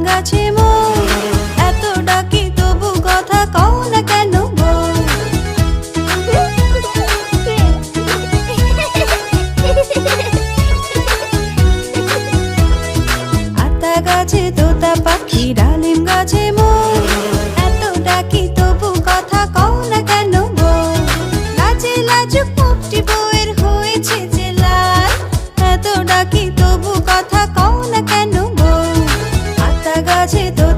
গাছে মৌ, এত ডাকি তবু কথা কও না কেন বউ? আতা গাছে তোতা পাখি, ডালিম গাছে মৌ, এত ডাকি তবু কথা কও না কেন বউ? লাজে লাজুক মুখটি বউয়ের হয়েছে যে লাল, এত ডাকি তবু কথা কও না কেন বউ? আতা গাছে তোতা